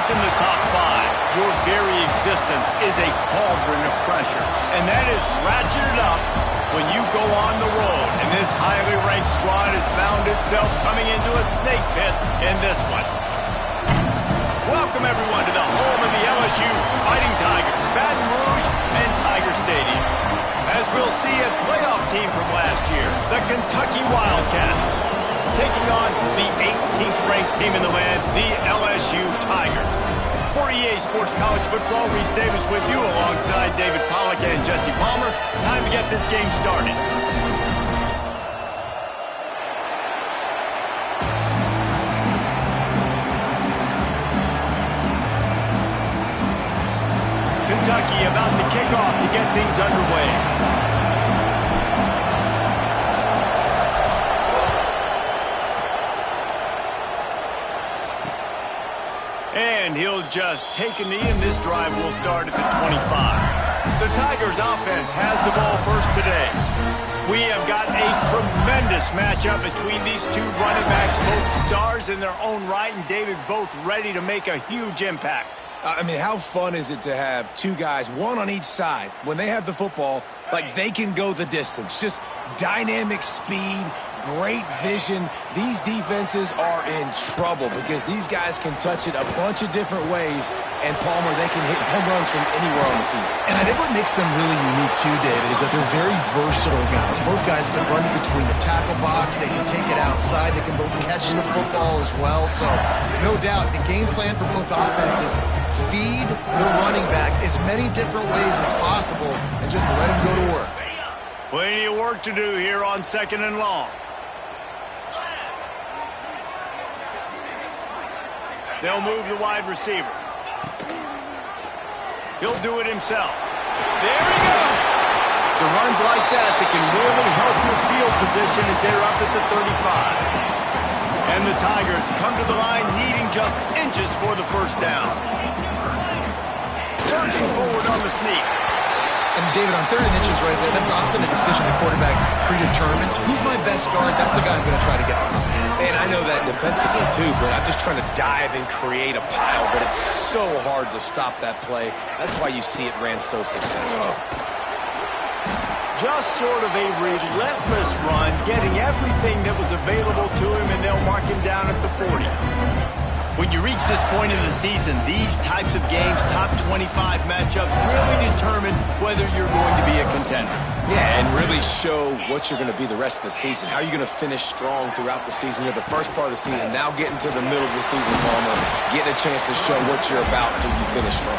Locked in the top 5, your very existence is a cauldron of pressure. And that is ratcheted up when you go on the road. And this highly ranked squad has found itself coming into a snake pit in this one. Welcome, everyone, to the home of the LSU Fighting Tigers, Baton Rouge and Tiger Stadium. As we'll see a playoff team from last year, the Kentucky Wildcats, taking on the 18th ranked team in the land, the LSU Tigers. For EA Sports College Football, Reese Davis with you alongside David Pollack and Jesse Palmer. Time to get this game started. Kentucky about to kick off to get things underway. And he'll just take a knee, and this drive will start at the 25. The Tigers offense has the ball first today. We have got a tremendous matchup between these two running backs, both stars in their own right, and David, both ready to make a huge impact. I mean, how fun is it to have two guys, one on each side, when they have the football, like they can go the distance. Just dynamic speed, great vision. These defenses are in trouble because these guys can touch it a bunch of different ways, and Palmer, they can hit home runs from anywhere on the field. And I think what makes them really unique too, David, is that they're very versatile guys. Both guys can run in between the tackle box. They can take it outside. They can both catch the football as well. So, no doubt, the game plan for both offenses, feed the running back as many different ways as possible and just let him go to work. Plenty of work to do here on 2nd and long. They'll move the wide receiver. He'll do it himself. There he goes! It's runs like that can really help your field position as they're up at the 35. And the Tigers come to the line needing just inches for the first down. Surging forward on the sneak. And David, on 3rd and inches right there, that's often a decision the quarterback predetermines. Who's my best guard? That's the guy I'm going to try to get behind. And I know that defensively too, but I'm just trying to dive and create a pile, but it's so hard to stop that play. That's why you see it ran so successful. Just sort of a relentless run, getting everything that was available to him, and they'll mark him down at the 40. When you reach this point in the season, these types of games, top 25 matchups, really determine whether you're going to be a contender. Yeah, and really show what you're going to be the rest of the season. How are you going to finish strong throughout the season? You're the first part of the season, now getting to the middle of the season, Palmer, getting a chance to show what you're about so you finish strong.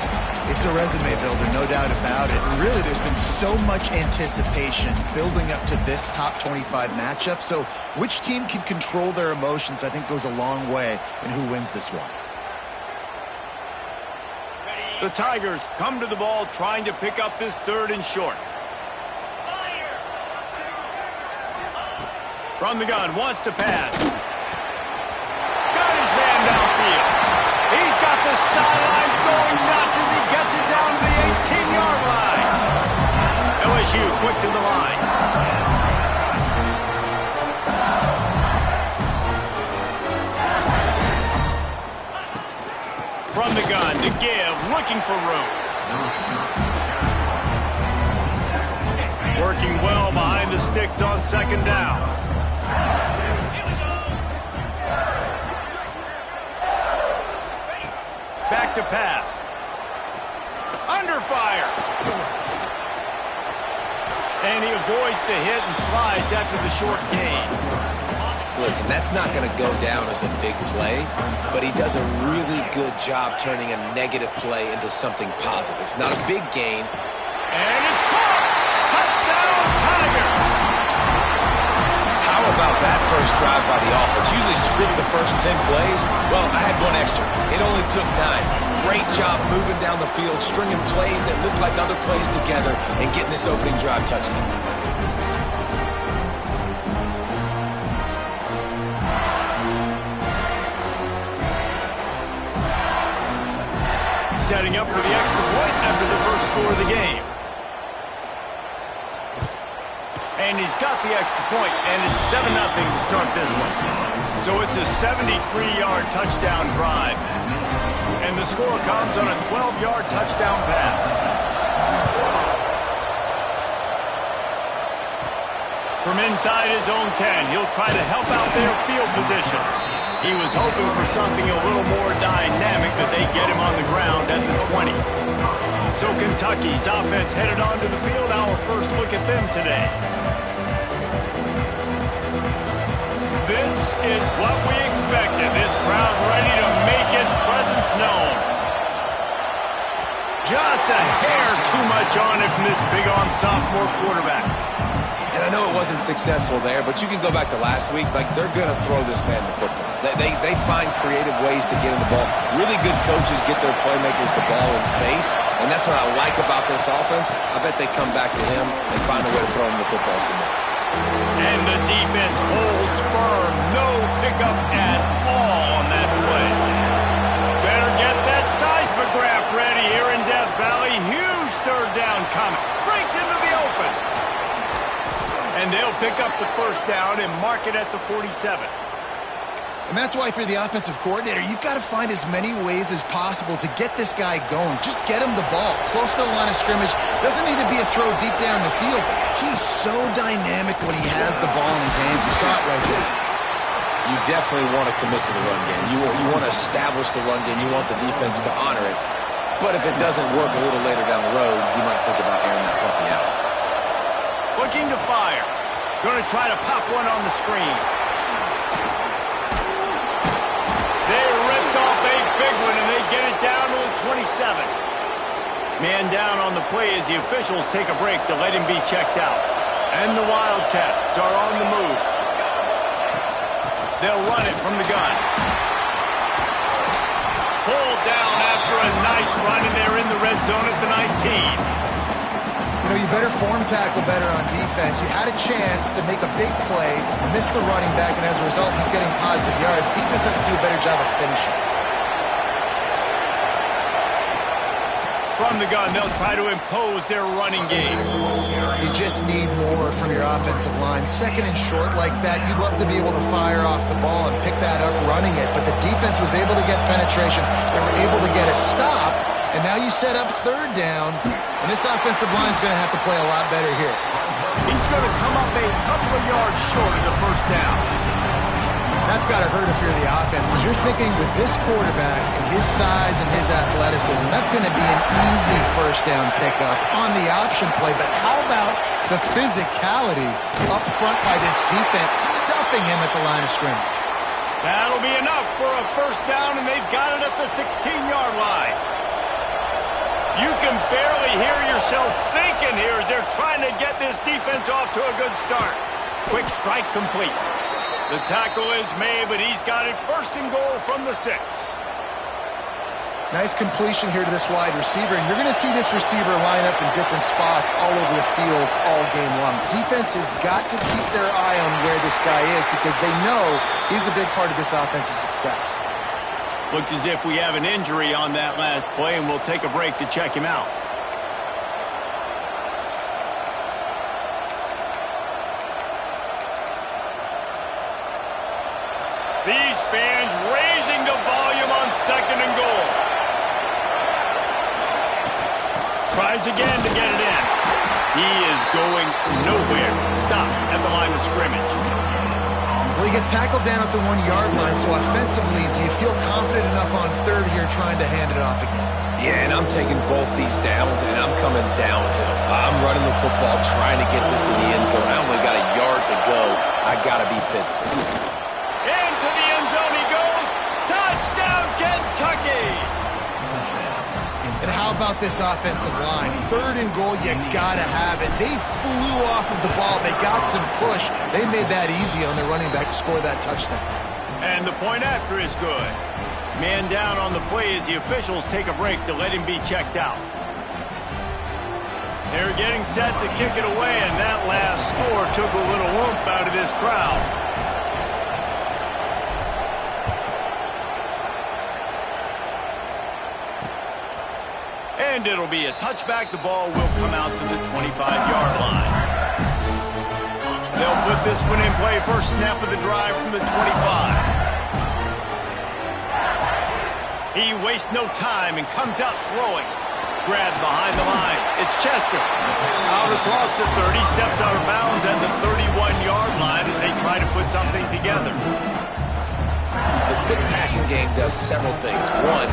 It's a resume builder, no doubt about it. And really, there's been so much anticipation building up to this top 25 matchup. So which team can control their emotions, I think, goes a long way in who wins this one. The Tigers come to the ball trying to pick up this 3rd and short. From the gun, wants to pass. Got his man downfield. He's got the sideline going nuts as he gets it down to the 18-yard line. LSU quick to the line. From the gun to give, looking for room. Working well behind the sticks on 2nd down. Back to pass. Under fire. And he avoids the hit and slides after the short gain. Listen, that's not going to go down as a big play, but he does a really good job turning a negative play into something positive. It's not a big gain. And it's caught! Touchdown, Tigers! How about that first drive by the offense? Usually script the first 10 plays. Well, I had one extra. It only took 9. Great job moving down the field, stringing plays that look like other plays together, and getting this opening drive touchdown. Setting up for the extra point after the first score of the game. And he's got the extra point, and it's 7-0 to start this one. So it's a 73-yard touchdown drive. And the score comes on a 12-yard touchdown pass. From inside his own 10, he'll try to help out their field position. He was hoping for something a little more dynamic, that they get him on the ground at the 20. So Kentucky's offense headed onto the field. Our first look at them today. This is what we expected. This crowd ready to make its presence known. Just a hair too much on it from this big-arm sophomore quarterback. And I know it wasn't successful there, but you can go back to last week. Like, they're going to throw this man the football. They find creative ways to get him the ball. Really good coaches get their playmakers the ball in space, and that's what I like about this offense. I bet they come back to him and find a way to throw him the football some more. And the defense holds firm. No pickup at all on that play. Better get that seismograph ready here in Death Valley. Huge third down coming. Breaks into the open. And they'll pick up the first down and mark it at the 47. And that's why if you're the offensive coordinator, you've got to find as many ways as possible to get this guy going. Just get him the ball close to the line of scrimmage. Doesn't need to be a throw deep down the field. He's so dynamic when he has the ball in his hands. You saw it right there. You definitely want to commit to the run game. You want to establish the run game. You want the defense to honor it. But if it doesn't work a little later down the road, you might think about airing that puppy out. Looking to fire. Going to try to pop one on the screen. They ripped off a big one, and they get it down to the 27. Man down on the play as the officials take a break to let him be checked out. And the Wildcats are on the move. They'll run it from the gun. Pulled down after a nice run, and they're in the red zone at the 19. You know, you better form tackle better on defense. You had a chance to make a big play, missed the running back, and as a result, he's getting positive yards. Defense has to do a better job of finishing. From the gun, they'll try to impose their running game. You just need more from your offensive line. Second and short like that, you'd love to be able to fire off the ball and pick that up running it, but the defense was able to get penetration. They were able to get a stop, and now you set up third down, and this offensive line is going to have to play a lot better here. He's going to come up a couple of yards short of the first down. That's got to hurt if you're the offense, because you're thinking with this quarterback and his size and his athleticism, that's going to be an easy first down pickup on the option play. But how about the physicality up front by this defense, stuffing him at the line of scrimmage? That'll be enough for a first down, and they've got it at the 16-yard line. You can barely hear yourself thinking here as they're trying to get this defense off to a good start. Quick strike complete. The tackle is made, but he's got it first and goal from the 6. Nice completion here to this wide receiver, and you're going to see this receiver line up in different spots all over the field all game long. Defense has got to keep their eye on where this guy is because they know he's a big part of this offense's success. Looks as if we have an injury on that last play, and we'll take a break to check him out. These fans raising the volume on second and goal. Tries again to get it in. He is going nowhere. Stop at the line of scrimmage. Well, he gets tackled down at the 1-yard line, so offensively, do you feel confident enough on third here trying to hand it off again? Yeah, and I'm taking both these downs, and I'm coming downhill. I'm running the football, trying to get this in the end zone. I only got a yard to go. I got to be physical. Into the end zone he goes. Touchdown, Kentucky! And how about this offensive line? Third and goal, you gotta have it. They flew off of the ball. They got some push. They made that easy on their running back to score that touchdown. And the point after is good. Man down on the play as the officials take a break to let him be checked out. They're getting set to kick it away, and that last score took a little oomph out of this crowd. And it'll be a touchback. The ball will come out to the 25-yard line. They'll put this one in play. First snap of the drive from the 25. He wastes no time and comes out throwing. Grabbed behind the line. It's Chester. Out across the 30, steps out of bounds at the 31-yard line as they try to put something together. The quick passing game does several things. One,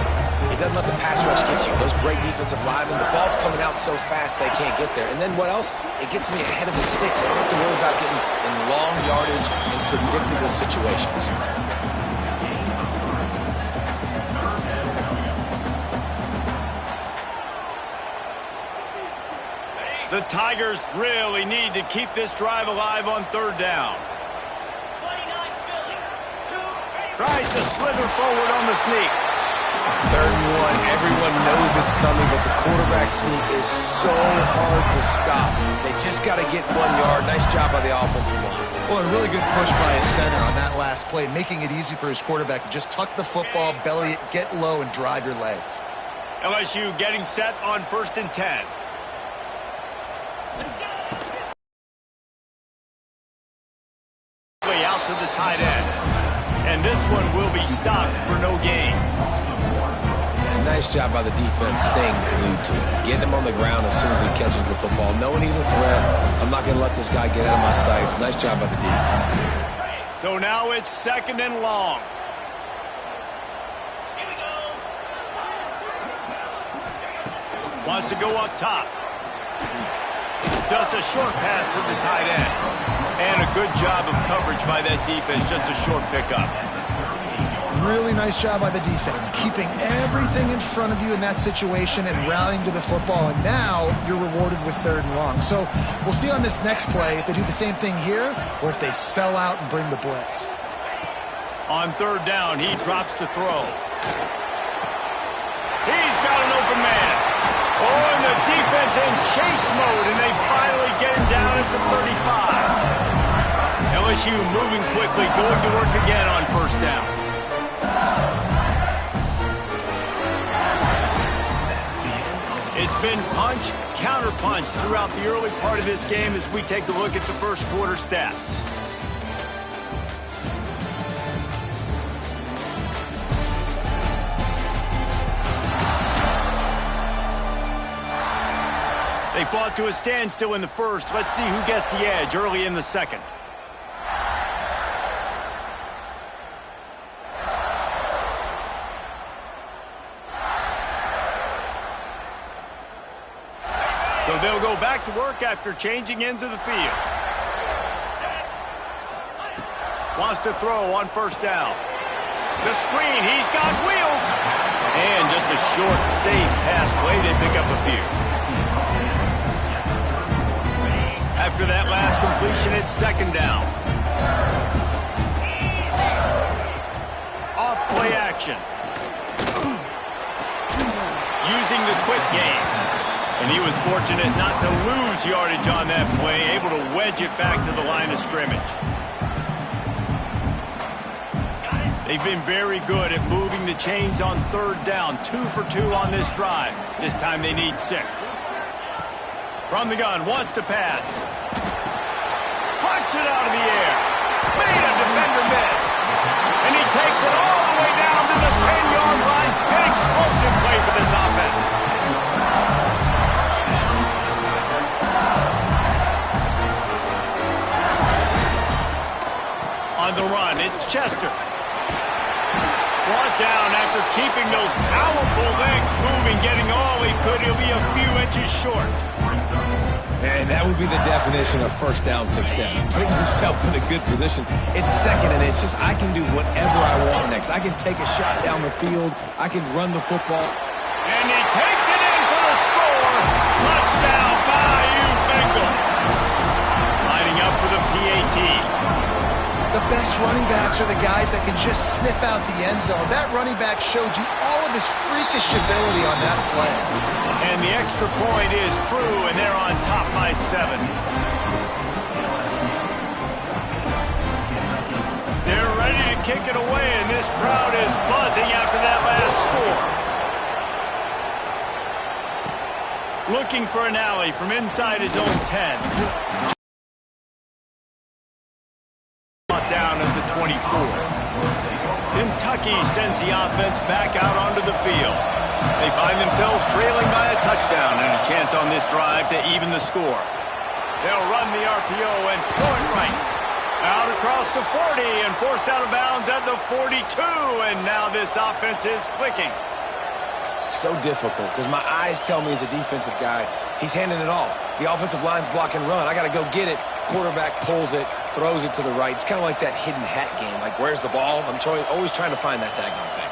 it doesn't let the pass rush get you. Those great defensive linemen, the ball's coming out so fast they can't get there. And then what else? It gets me ahead of the sticks. I don't have to worry about getting in long yardage and predictable situations. The Tigers really need to keep this drive alive on third down. Tries to slither forward on the sneak. 3rd and 1, everyone knows it's coming, but the quarterback sneak is so hard to stop. They just got to get 1 yard. Nice job by the offensive line. Well, a really good push by his center on that last play, making it easy for his quarterback to just tuck the football, belly it, get low, and drive your legs. LSU getting set on 1st and 10. Out to the tight end. And this one will be stopped for no gain. Yeah, nice job by the defense staying glued to him. Getting him on the ground as soon as he catches the football. Knowing he's a threat, I'm not going to let this guy get out of my sights. Nice job by the D. So now it's 2nd and long. Here we go. Wants to go up top. Just a short pass to the tight end. And a good job of coverage by that defense, just a short pickup. Really nice job by the defense, keeping everything in front of you in that situation and rallying to the football, and now you're rewarded with 3rd and long. So we'll see on this next play if they do the same thing here or if they sell out and bring the blitz. On 3rd down, he drops to throw. He's got an open man. Oh, and the defense in chase mode, and they finally get him down at the 35. LSU moving quickly, going to work again on 1st down. It's been punch, counter-punch throughout the early part of this game as we take a look at the first quarter stats. They fought to a standstill in the first. Let's see who gets the edge early in the second. So they'll go back to work after changing into the field. Wants to throw on 1st down. The screen, he's got wheels. And just a short, safe pass play. They pick up a few. After that last completion, it's 2nd down. Off play action. Using the quick game. And he was fortunate not to lose yardage on that play, able to wedge it back to the line of scrimmage. They've been very good at moving the chains on 3rd down. 2 for 2 on this drive. This time they need 6. From the gun, wants to pass. Punts it out of the air. Made a defender miss. And he takes it all the way down to the 10-yard line. An explosive play for this offense. On the run, it's Chester. Brought down after keeping those powerful legs moving, getting all he could. He'll be a few inches short. And that would be the definition of 1st down success. Putting yourself in a good position. It's 2nd and inches. I can do whatever I want next. I can take a shot down the field. I can run the football. And he takes it in for the score. Touchdown, Bayou Bengals. Lining up for the PAT. The best running backs are the guys that can just sniff out the end zone. That running back showed you all of his freakish ability on that play. And the extra point is true, and they're on top by 7. They're ready to kick it away, and this crowd is buzzing after that last score. Looking for an alley from inside his own 10. Down at the 24. Kentucky sends the offense back out onto the field. They find themselves trailing by a touchdown and a chance on this drive to even the score. They'll run the RPO and throw it right. Out across the 40 and forced out of bounds at the 42. And now this offense is clicking. So difficult because my eyes tell me as a defensive guy, he's handing it off. The offensive line's block and run. I got to go get it. Quarterback pulls it, throws it to the right. It's kind of like that hidden hat game. Like, where's the ball? I'm always trying to find that daggone thing.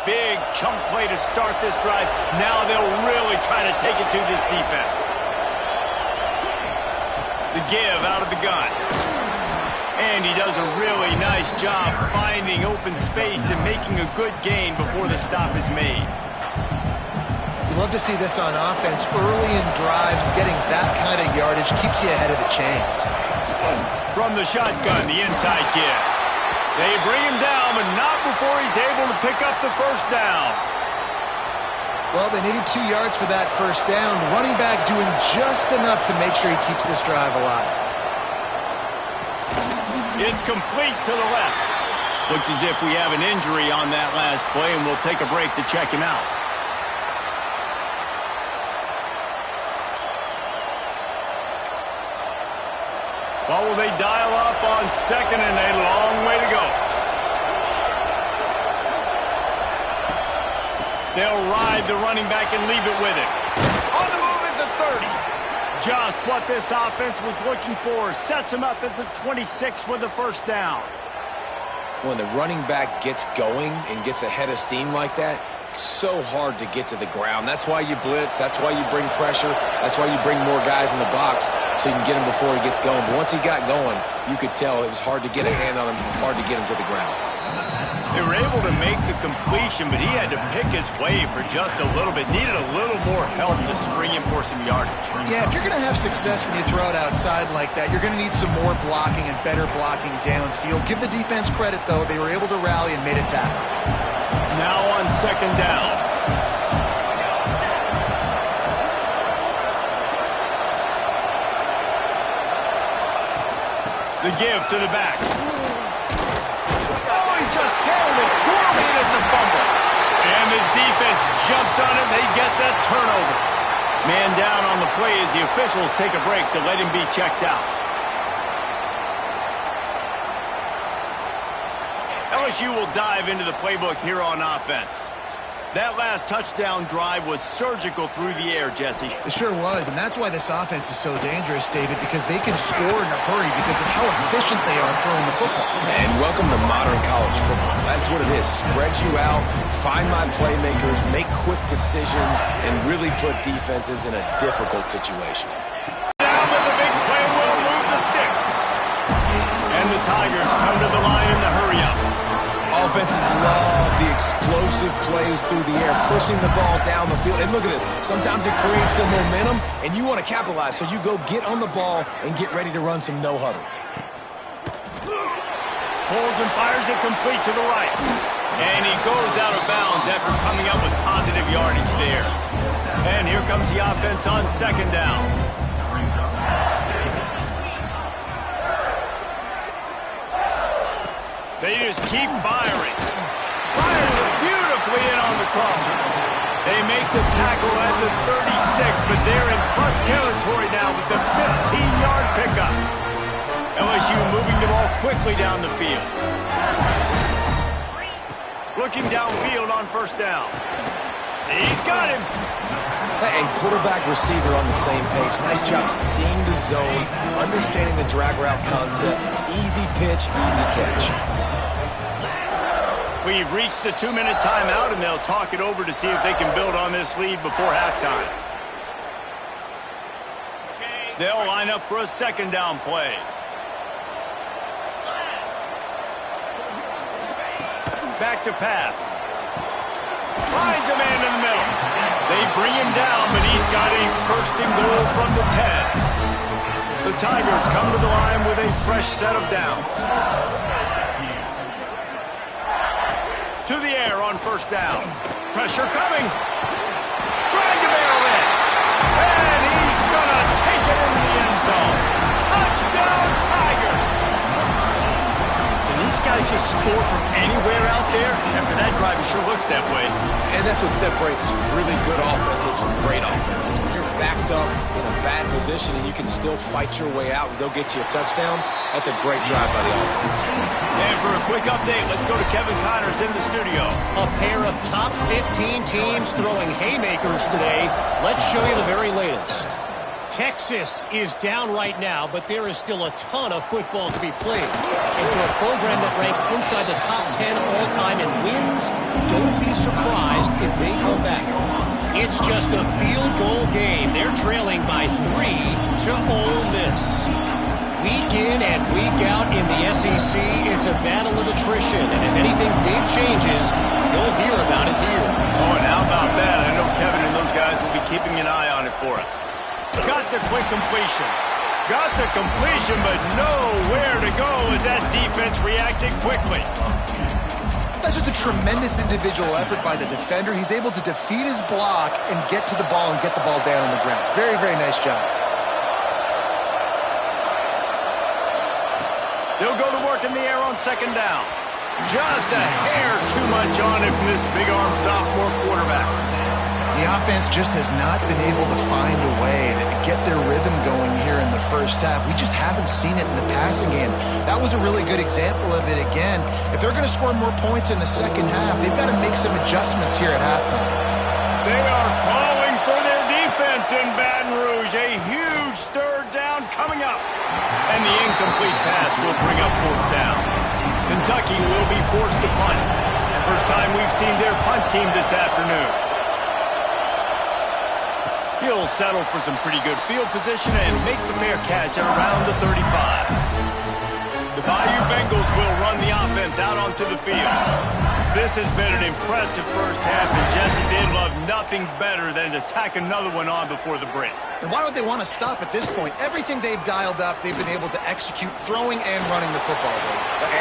Big chunk play to start this drive. Now they'll really try to take it to this defense. The give out of the gun. And he does a really nice job finding open space and making a good gain before the stop is made. You love to see this on offense. Early in drives, getting that kind of yardage keeps you ahead of the chains. From the shotgun, the inside give. They bring him down, but not before he's able to pick up the first down. Well, they needed 2 yards for that first down. Running back doing just enough to make sure he keeps this drive alive. It's complete to the left. Looks as if we have an injury on that last play, and we'll take a break to check him out. What will they dial up on second and a long way to go? They'll ride the running back and leave it with it. On the move at the 30. Just what this offense was looking for. Sets him up at the 26 with the first down. When the running back gets going and gets ahead of steam like that, so hard to get to the ground. That's why you blitz. That's why you bring pressure. That's why you bring more guys in the box so you can get him before he gets going. But once he got going, you could tell it was hard to get a hand on him, hard to get him to the ground. They were able to make the completion, but he had to pick his way for just a little bit. Needed a little more help to spring him for some yardage. Yeah, if you're going to have success when you throw it outside like that, you're going to need some more blocking and better blocking downfield. Give the defense credit, though. They were able to rally and made a tackle. Now on second down. The give to the back. Oh, he just held it poorly, and it's a fumble. And the defense jumps on it, and they get that turnover. Man down on the play as the officials take a break to let him be checked out. LSU will dive into the playbook here on offense. That last touchdown drive was surgical through the air, Jesse. It sure was, and that's why this offense is so dangerous, David, because they can score in a hurry because of how efficient they are throwing the football. And welcome to modern college football. That's what it is. Spread you out, find my playmakers, make quick decisions, and really put defenses in a difficult situation. Down with the big play will move the sticks. And the Tigers come to the line in the hurry-up. Offenses love the explosive plays through the air, pushing the ball down the field. And look at this. Sometimes it creates some momentum, and you want to capitalize. So you go get on the ball and get ready to run some no-huddle. Pulls and fires it complete to the right. And he goes out of bounds after coming up with positive yardage there. And here comes the offense on second down. They just keep firing. Fires it beautifully in on the crosser. They make the tackle at the 36, but they're in plus territory now with the 15-yard pickup. LSU moving the ball quickly down the field. Looking downfield on first down. He's got him. And quarterback receiver on the same page. Nice job seeing the zone, understanding the drag route concept. Easy pitch, easy catch. We've reached the 2-minute timeout, and they'll talk it over to see if they can build on this lead before halftime. They'll line up for a second down play. Back to pass. Finds a man in the middle. They bring him down, but he's got a first and goal from the 10. The Tigers come to the line with a fresh set of downs. To the air on first down. Pressure coming. Trying to barrel in. And he's going to take it into the end zone. Touchdown, Tigers. And these guys just score from anywhere out there? After that drive, it sure looks that way. And that's what separates really good offenses from great offenses. When you're backed up in a bad position and you can still fight your way out and go get you a touchdown, that's a great drive by the offense. And for a quick update, let's go to Kevin Connors in the studio. A pair of top 15 teams throwing haymakers today. Let's show you the very latest. Texas is down right now, but there is still a ton of football to be played. And for a program that ranks inside the top 10 all-time in wins, don't be surprised if they come back. It's just a field goal game. They're trailing by 3 to Ole Miss. Week in and week out in the SEC, it's a battle of attrition. And if anything big changes, you'll hear about it here. Oh, and how about that? I know Kevin and those guys will be keeping an eye on it for us. Got the quick completion. Got the completion, but nowhere to go as that defense reacted quickly. That's just a tremendous individual effort by the defender. He's able to defeat his block and get to the ball and get the ball down on the ground. Very, very nice job. They'll go to work in the air on second down. Just a hair too much on it from this big-arm sophomore quarterback. The offense just has not been able to find a way to get their rhythm going here in the first half. We just haven't seen it in the passing game. That was a really good example of it again. If they're going to score more points in the second half, they've got to make some adjustments here at halftime. They are calling for their defense in Baton Rouge. A huge third down coming up. And the incomplete pass will bring up fourth down. Kentucky will be forced to punt. First time we've seen their punt team this afternoon. He'll settle for some pretty good field position and make the fair catch at around the 35. The Bayou Bengals will run the offense out onto the field. This has been an impressive first half, and Jesse did love nothing better than to tack another one on before the break. And why would they want to stop at this point? Everything they've dialed up, they've been able to execute throwing and running the football.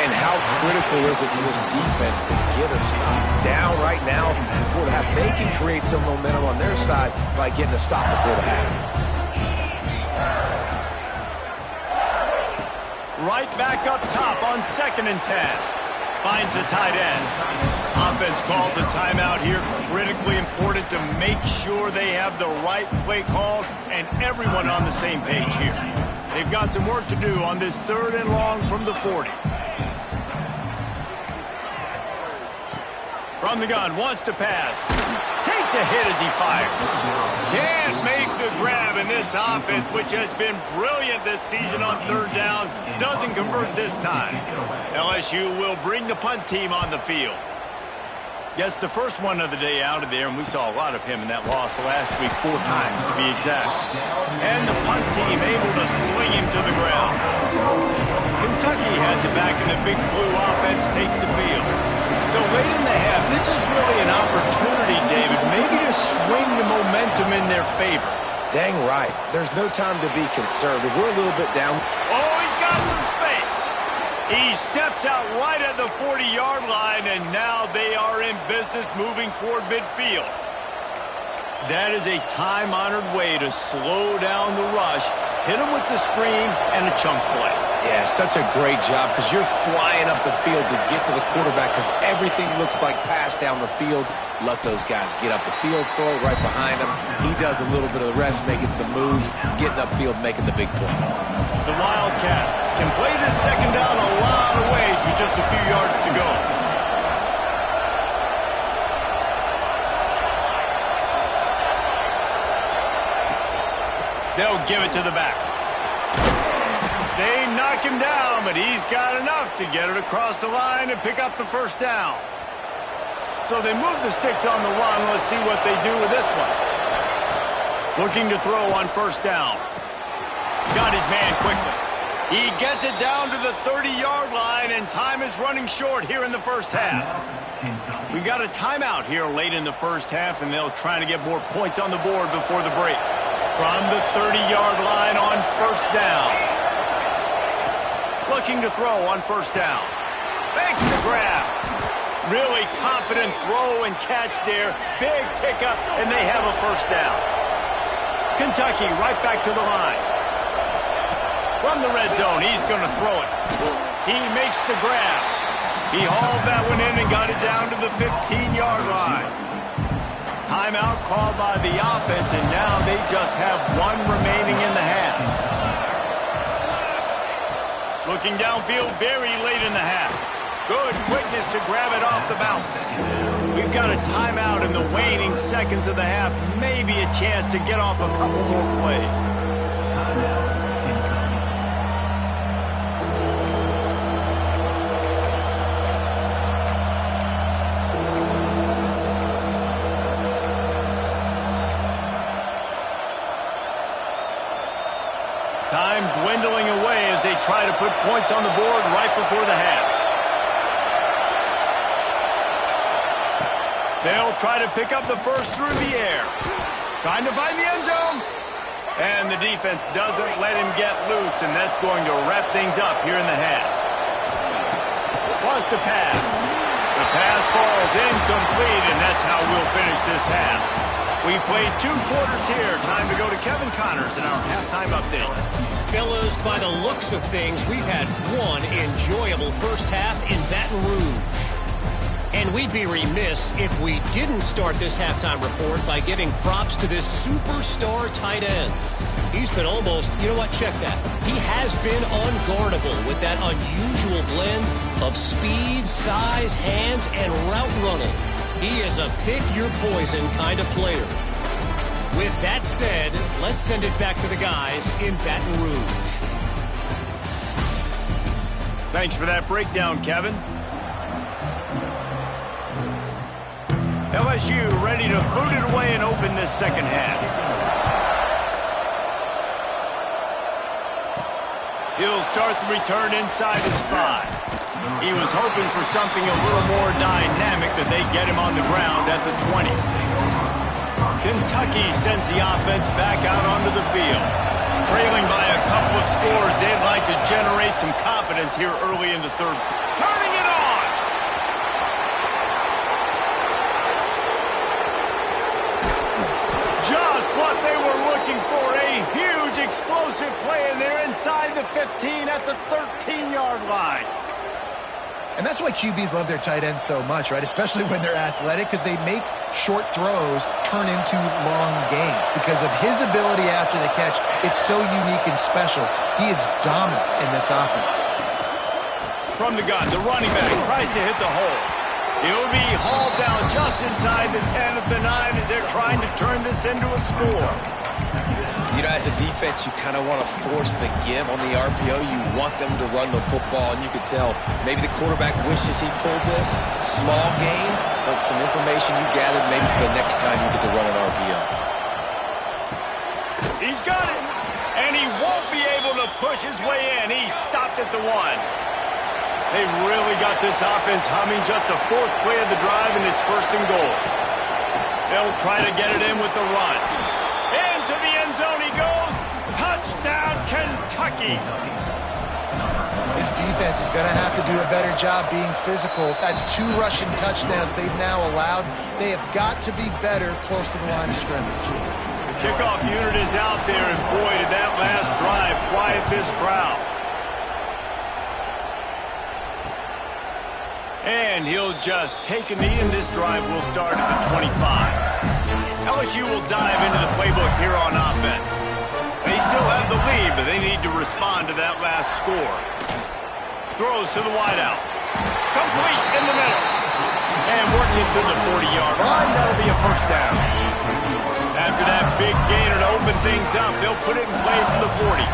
And how critical is it for this defense to get a stop down right now before the half? They can create some momentum on their side by getting a stop before the half. Right back up top on 2nd and 10. Finds the tight end. Offense calls a timeout here. Critically important to make sure they have the right play called and everyone on the same page here. They've got some work to do on this 3rd and long from the 40. From the gun, wants to pass. Takes a hit as he fires. Can't make the grab, and this offense, which has been brilliant this season on 3rd down, doesn't convert this time. LSU will bring the punt team on the field. Gets the first one of the day out of there, and we saw a lot of him in that loss last week, 4 times to be exact. And the punt team able to sling him to the ground. Kentucky has it back, and the Big Blue offense takes the field. So late in the half, this is really an opportunity, David, maybe to swing the momentum in their favor. Dang right. There's no time to be conservative. We're a little bit down. Oh, he's got some space. He steps out right at the 40-yard line, and now they are in business moving toward midfield. That is a time-honored way to slow down the rush, hit him with the screen, and a chunk play. Yeah, such a great job because you're flying up the field to get to the quarterback because everything looks like pass down the field. Let those guys get up the field, throw it right behind him. He does a little bit of the rest, making some moves, getting upfield, making the big play. The Wildcats can play this second down a lot of ways with just a few yards to go. They'll give it to the back. They knock him down, but he's got enough to get it across the line and pick up the first down. So they move the sticks on the run. Let's see what they do with this one. Looking to throw on first down. Got his man quickly. He gets it down to the 30-yard line, and time is running short here in the first half. We got a timeout here late in the first half, and they'll try to get more points on the board before the break. From the 30-yard line on first down. Looking to throw on first down. Makes the grab. Really confident throw and catch there. Big pickup, and they have a first down. Kentucky right back to the line. From the red zone, he's going to throw it. He makes the grab. He hauled that one in and got it down to the 15-yard line. Timeout called by the offense, and now they just have one remaining in the half. Looking downfield very late in the half. Good quickness to grab it off the bounce. We've got a timeout in the waning seconds of the half. Maybe a chance to get off a couple more plays. Time dwindling away as they try to put points on the board right before the half. They'll try to pick up the first through the air. Trying to find the end zone. And the defense doesn't let him get loose, and that's going to wrap things up here in the half. Wants to pass. The pass falls incomplete, and that's how we'll finish this half. We played 2 quarters here. Time to go to Kevin Connors in our halftime update. Fellas, by the looks of things, we've had one enjoyable first half in Baton Rouge. And we'd be remiss if we didn't start this halftime report by giving props to this superstar tight end. He's been almost, you know what, check that. He has been unguardable with that unusual blend of speed, size, hands, and route running. He is a pick-your-poison kind of player. With that said, let's send it back to the guys in Baton Rouge. Thanks for that breakdown, Kevin. LSU ready to boot it away and open this second half. He'll start the return inside his 5. He was hoping for something a little more dynamic, but they get him on the ground at the 20. Kentucky sends the offense back out onto the field. Trailing by a couple of scores, they'd like to generate some confidence here early in the third. Turning it on! Just what they were looking for, a huge explosive play, and they're inside the 15 at the 13-yard line. And that's why QBs love their tight ends so much, right? Especially when they're athletic, because they make short throws turn into long gains. Because of his ability after the catch, it's so unique and special. He is dominant in this offense. From the gun, the running back tries to hit the hole. He'll be hauled down just inside the 10 at the 9 as they're trying to turn this into a score. You know, as a defense, you kind of want to force the give on the RPO. You want them to run the football, and you could tell maybe the quarterback wishes he pulled this. Small gain, but some information you gathered maybe for the next time you get to run an RPO. He's got it, and he won't be able to push his way in. He stopped at the 1. They've really got this offense humming. Just the 4th play of the drive, and it's 1st and goal. They'll try to get it in with the run. Into the end zone he goes. Touchdown, Kentucky. His defense is going to have to do a better job being physical. That's 2 rushing touchdowns they've now allowed. They have got to be better close to the line of scrimmage. The kickoff unit is out there, and boy, did that last drive quiet this crowd. And he'll just take a knee, and this drive will start at the 25. LSU will dive into the playbook here on offense. They still have the lead, but they need to respond to that last score. Throws to the wideout. Complete in the middle. And works it to the 40-yard line. That'll be a 1st down. After that big gainer to open things up, they'll put it in play from the 40.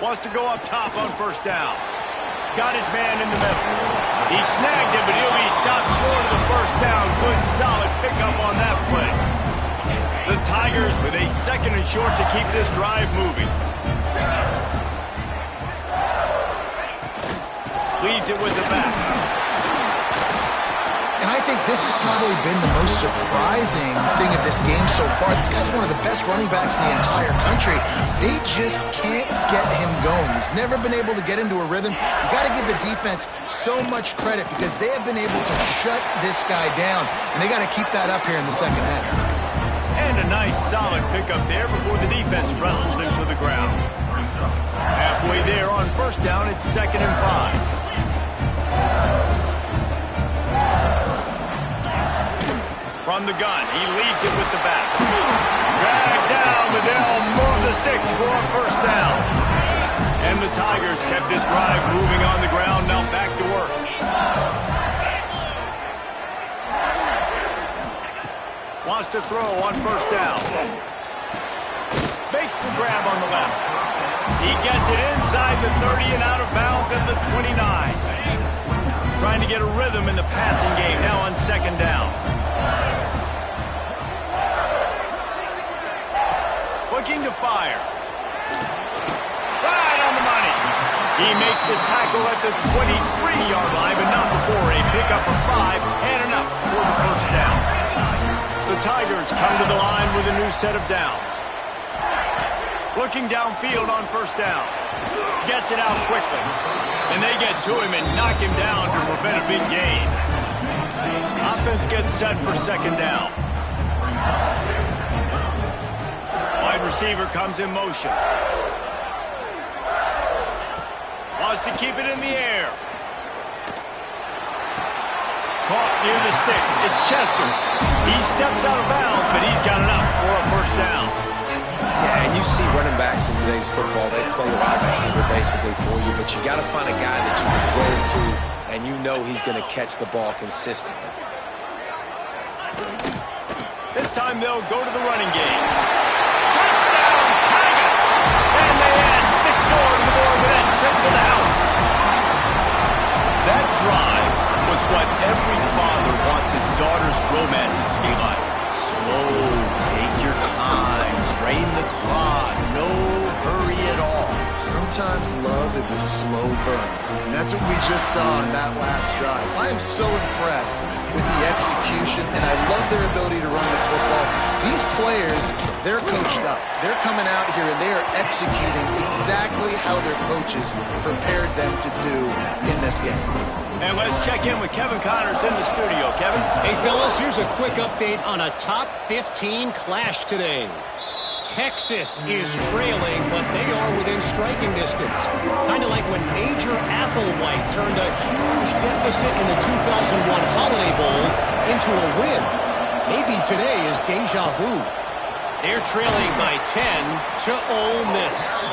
Wants to go up top on 1st down. Got his man in the middle. He snagged it, but he'll be stopped short of the 1st down. Good, solid pickup on that play. The Tigers with a 2nd and short to keep this drive moving. Leaves it with the back. And I think this has probably been the most surprising thing of this game so far. This guy's one of the best running backs in the entire country. They just can't get him going. He's never been able to get into a rhythm. You got to give the defense so much credit because they have been able to shut this guy down, and they got to keep that up here in the second half. And a nice solid pickup there before the defense wrestles him to the ground. Halfway there on first down, it's 2nd and 5. From the gun, he leaves it with the back. Dragged down, but they'll move the sticks for a first down. And the Tigers kept this drive moving on the ground, now back to work. Wants to throw on first down. Makes the grab on the left. He gets it inside the 30 and out of bounds at the 29. Trying to get a rhythm in the passing game now on 2nd down. Looking to fire. Right on the money. He makes the tackle at the 23-yard line, but not before a pickup of 5 and enough for the first down. The Tigers come to the line with a new set of downs. Looking downfield on first down. Gets it out quickly. And they get to him and knock him down to prevent a big gain. Offense gets set for 2nd down. Wide receiver comes in motion. Wants to keep it in the air. Caught near the sticks. It's Chester. He steps out of bounds, but he's got enough for a first down. Yeah, and you see running backs in today's football, they play wide receiver basically for you, but you got to find a guy that you can throw it to, and you know he's going to catch the ball consistently. This time they'll go to the running game. Touchdown, Tigers! And they add 6 more to the board with that trip to the house. That drive was what every father wants his daughter's romances to be like. Slow, take your time, drain the clock, no hurry at all. Sometimes love is a slow burn, and that's what we just saw in that last drive. I am so impressed with the execution, and I love their ability to run the football. These players, they're coached up. They're coming out here, and they are executing exactly how their coaches prepared them to do in this game. And let's check in with Kevin Connors in the studio. Kevin? Hey, fellas, here's a quick update on a top 15 clash today. Texas is trailing, but they are within striking distance. Kind of like when Major Applewhite turned a huge deficit in the 2001 Holiday Bowl into a win. Maybe today is deja vu. They're trailing by 10 to Ole Miss.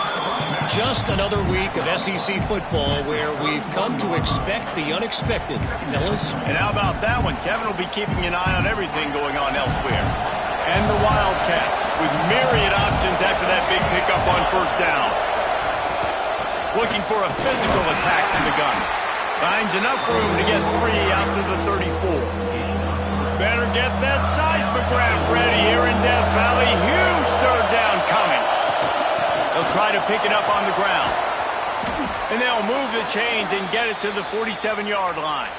Just another week of SEC football where we've come to expect the unexpected, fellas. And how about that one? Kevin will be keeping an eye on everything going on elsewhere. And the Wildcats with myriad options after that big pickup on first down. Looking for a physical attack from the gun. Finds enough room to get 3 out to the 34. Better get that seismograph ready here in Death Valley. Huge third down coming. They'll try to pick it up on the ground. And they'll move the chains and get it to the 47-yard line.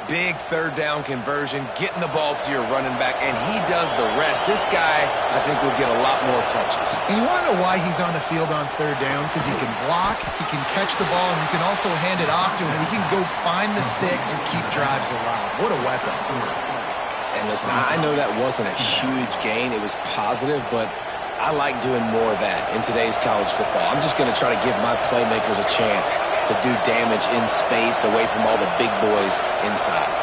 Big third down conversion, getting the ball to your running back, and he does the rest. This guy, I think, will get a lot more touches. And you want to know why he's on the field on third down? Because he can block, he can catch the ball, and you can also hand it off to him. He can go find the sticks and keep drives alive. What a weapon. And listen, I know that wasn't a huge gain. It was positive, but I like doing more of that in today's college football. I'm just going to try to give my playmakers a chance to do damage in space away from all the big boys inside.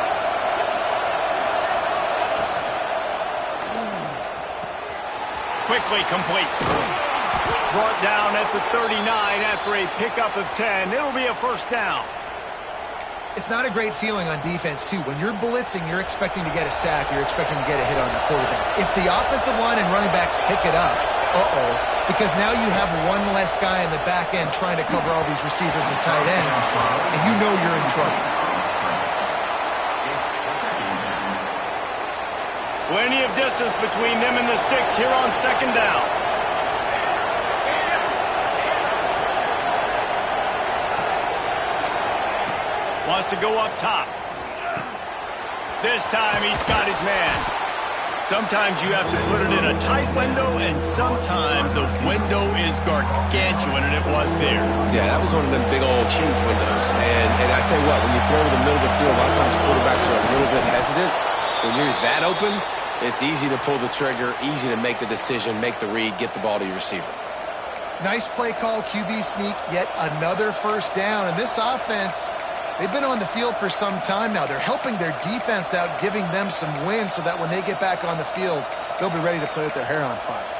Quickly complete. Brought down at the 39 after a pickup of 10. It'll be a first down. It's not a great feeling on defense, too. When you're blitzing, you're expecting to get a sack. You're expecting to get a hit on your quarterback. If the offensive line and running backs pick it up, because now you have one less guy in the back end trying to cover all these receivers and tight ends, and you know you're in trouble. Plenty of distance between them and the sticks here on second down. Wants to go up top. This time he's got his man. Sometimes you have to put it in a tight window, and sometimes the window is gargantuan, and it was there. Yeah, that was one of them big old huge windows. And I tell you what, when you throw to the middle of the field, a lot of times quarterbacks are a little bit hesitant. When you're that open, it's easy to pull the trigger, easy to make the decision, make the read, get the ball to your receiver. Nice play call, QB sneak, yet another first down. And this offense, they've been on the field for some time now. They're helping their defense out, giving them some wins so that when they get back on the field, they'll be ready to play with their hair on fire.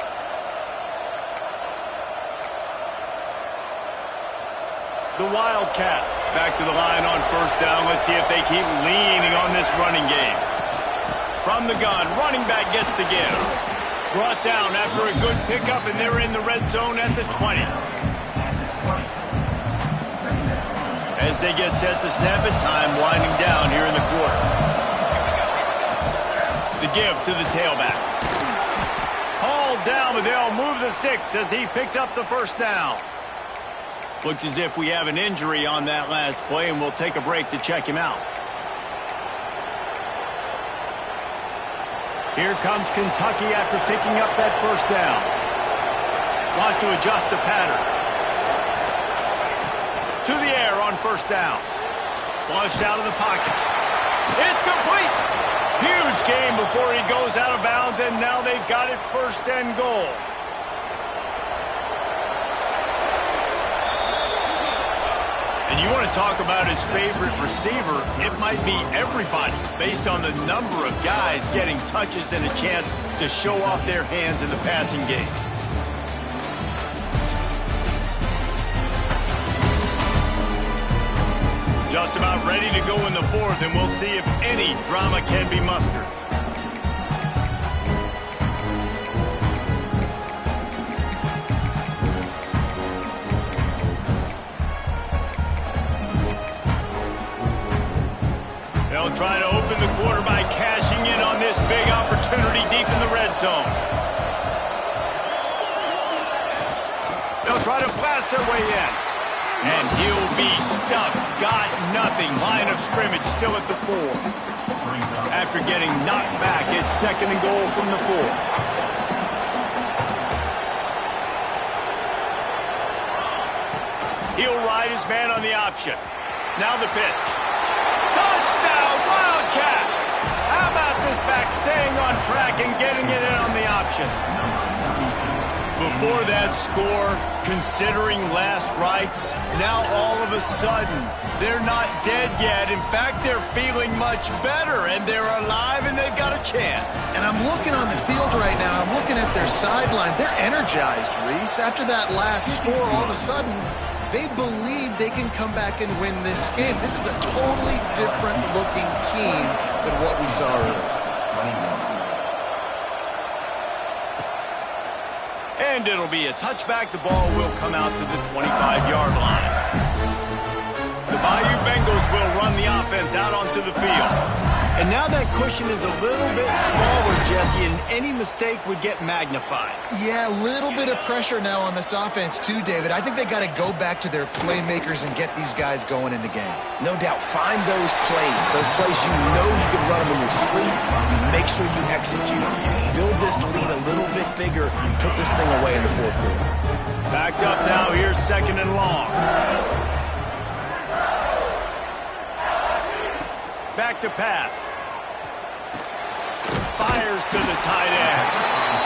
The Wildcats back to the line on first down. Let's see if they keep leaning on this running game. From the gun, running back gets to give. Brought down after a good pickup, and they're in the red zone at the 20. As they get set to snap it, time winding down here in the quarter. The give to the tailback. Hauled down, but they'll move the sticks as he picks up the first down. Looks as if we have an injury on that last play, and we'll take a break to check him out. Here comes Kentucky after picking up that first down. Wants to adjust the pattern. To the air on first down. Flushed out of the pocket. It's complete. Huge game before he goes out of bounds, and now they've got it first and goal. And you want to talk about his favorite receiver, it might be everybody, based on the number of guys getting touches and a chance to show off their hands in the passing game. Just about ready to go in the fourth, and we'll see if any drama can be mustered. They'll try to open the quarter by cashing in on this big opportunity deep in the red zone. They'll try to blast their way in. And he'll be stuck. Got nothing. Line of scrimmage still at the 4. After getting knocked back, it's second and goal from the 4. He'll ride his man on the option. Now the pitch. Touchdown, Wildcats! How about this back staying on track and getting it in on the option? Before that score, considering last rites, now all of a sudden, they're not dead yet. In fact, they're feeling much better, and they're alive, and they've got a chance. And I'm looking on the field right now, I'm looking at their sideline. They're energized, Reese. After that last score, all of a sudden, they believe they can come back and win this game. This is a totally different-looking team than what we saw earlier. And it'll be a touchback. The ball will come out to the 25-yard line. The Bayou Bengals will run the offense out onto the field. And now that cushion is a little bit smaller, Jesse, and any mistake would get magnified. Yeah, a little bit of pressure now on this offense too, David. I think they got to go back to their playmakers and get these guys going in the game. No doubt, find those plays you know you can run them in your sleep. You make sure you execute. Build this lead a little bit bigger. Put this thing away in the fourth quarter. Backed up now, here's second and long. Back to pass. Fires to the tight end.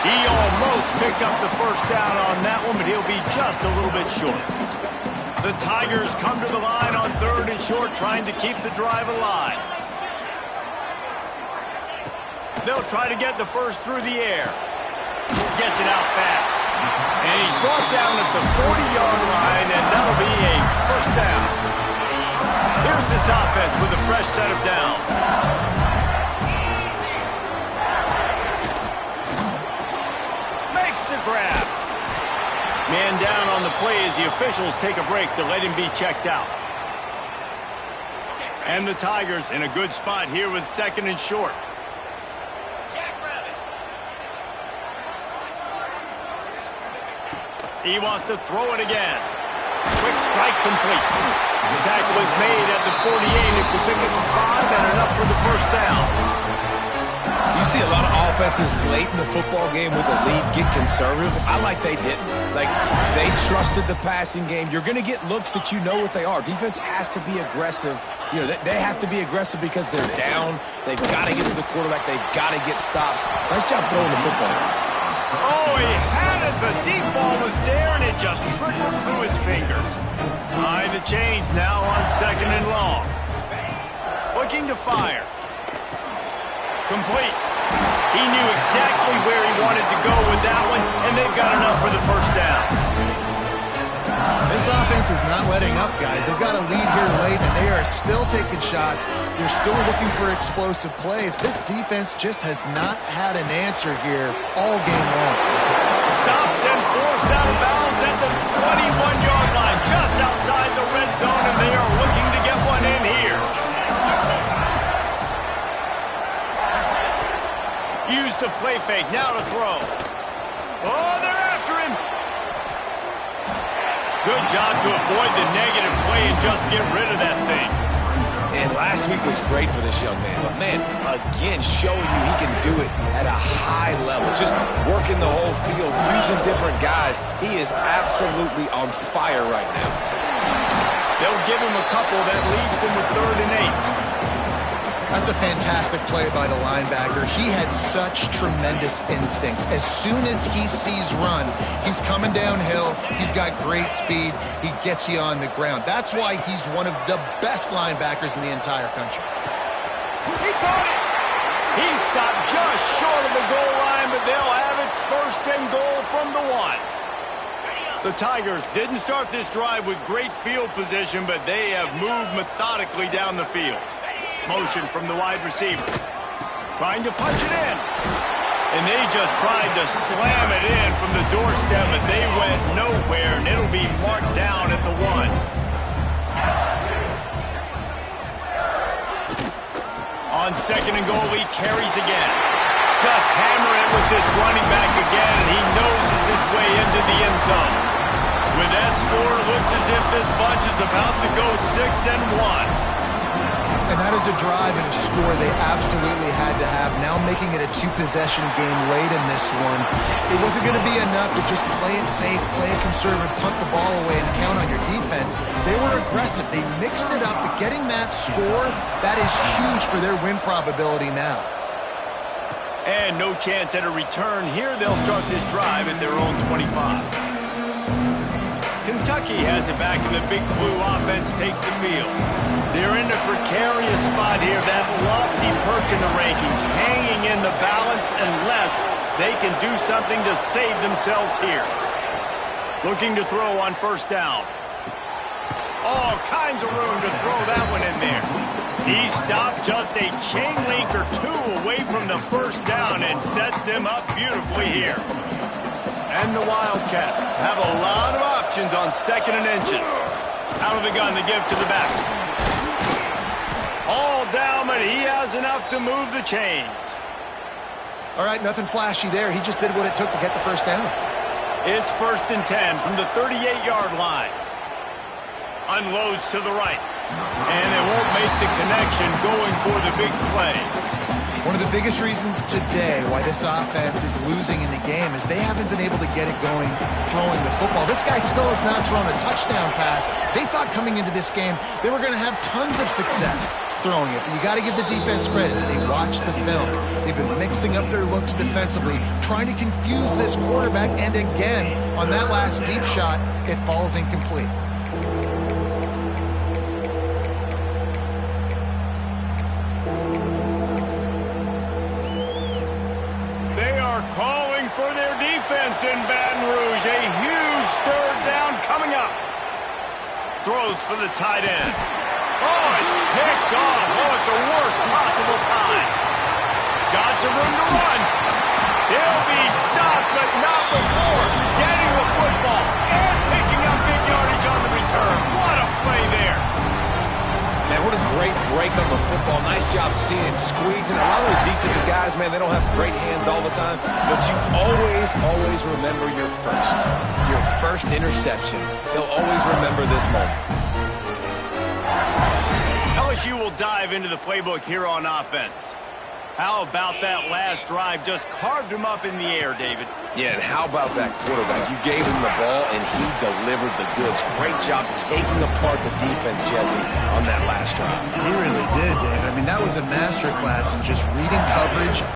He almost picked up the first down on that one, but he'll be just a little bit short. The Tigers come to the line on third and short, trying to keep the drive alive. They'll try to get the first through the air. Gets it out fast. And he's brought down at the 40-yard line, and that'll be a first down. Here's this offense with a fresh set of downs. Makes the grab. Man down on the play as the officials take a break to let him be checked out. And the Tigers in a good spot here with second and short. He wants to throw it again. Quick strike complete. The tackle is made at the 48. It's a pickup of 5 and enough for the first down. You see a lot of offenses late in the football game with a lead get conservative. I like they didn't. Like, they trusted the passing game. You're going to get looks that you know what they are. Defense has to be aggressive. You know, they have to be aggressive because they're down. They've got to get to the quarterback. They've got to get stops. Nice job throwing the football. Oh, he had it. The deep ball was there, and it just trickled through his fingers. Behind the chains now on 2nd and long. Looking to fire. Complete. He knew exactly where he wanted to go with that one, and they've got enough for the first down. This offense is not letting up, guys. They've got a lead here late, and they are still taking shots. They're still looking for explosive plays. This defense just has not had an answer here all game long. Stopped and forced out of bounds at the 21-yard line, just outside the red zone, and they are looking to get one in here. Use the play fake, now to throw. Oh, they're after him. Good job to avoid the negative play and just get rid of that thing. And last week was great for this young man. But, man, again, showing you he can do it at a high level. Just working the whole field, using different guys. He is absolutely on fire right now. They'll give him a couple that leaves him with 3rd and 8. That's a fantastic play by the linebacker. He has such tremendous instincts. As soon as he sees run, he's coming downhill. He's got great speed. He gets you on the ground. That's why he's one of the best linebackers in the entire country. He caught it. He stopped just short of the goal line, but they'll have it 1st and goal from the 1. The Tigers didn't start this drive with great field position, but they have moved methodically down the field. Motion from the wide receiver. Trying to punch it in. And they just tried to slam it in from the doorstep, but they went nowhere, and it'll be marked down at the 1. On 2nd and goal, he carries again. Just hammer it with this running back again, and he noses his way into the end zone. With that score, it looks as if this bunch is about to go 6 and 1. And that is a drive and a score they absolutely had to have. Now making it a 2-possession game late in this one. It wasn't going to be enough to just play it safe, play it conservative, punt the ball away, and count on your defense. They were aggressive. They mixed it up, but getting that score, that is huge for their win probability now. And no chance at a return here. They'll start this drive at their own 25. Kentucky has it back, and the Big Blue offense takes the field. They're in a precarious spot here, that lofty perch in the rankings, hanging in the balance unless they can do something to save themselves here. Looking to throw on 1st down. All kinds of room to throw that one in there. He stopped just a chain link or 2 away from the 1st down and sets them up beautifully here. And the Wildcats have a lot of options on 2nd and inches. Out of the gun to give to the back. All down, but he has enough to move the chains. All right, nothing flashy there. He just did what it took to get the 1st down. It's 1st and 10 from the 38-yard line. Unloads to the right. And they won't make the connection going for the big play. One of the biggest reasons today why this offense is losing in the game is they haven't been able to get it going throwing the football. This guy still has not thrown a touchdown pass. They thought coming into this game they were going to have tons of success throwing it. But you got to give the defense credit. They watched the film. They've been mixing up their looks defensively, trying to confuse this quarterback. And again, on that last deep shot, it falls incomplete. Calling for their defense in Baton Rouge. A huge 3rd down coming up. Throws for the tight end. Oh, it's picked off. Oh, at the worst possible time. Got some room to run. He'll be stopped, but not before getting the football and picking up big yardage on the return. What a play there. Man, what a great break on the football. Nice job seeing it, squeezing. A lot of those defensive guys, man, they don't have great hands all the time, but you always remember your first interception. They'll always remember this moment. LSU will dive into the playbook here on offense. How about that last drive? Just carved him up in the air, David. Yeah, and how about that quarterback? You gave him the ball, and he delivered the goods. Great job taking apart the defense, Jesse, on that last drive. He really did, David. I mean, that was a masterclass in just reading coverage.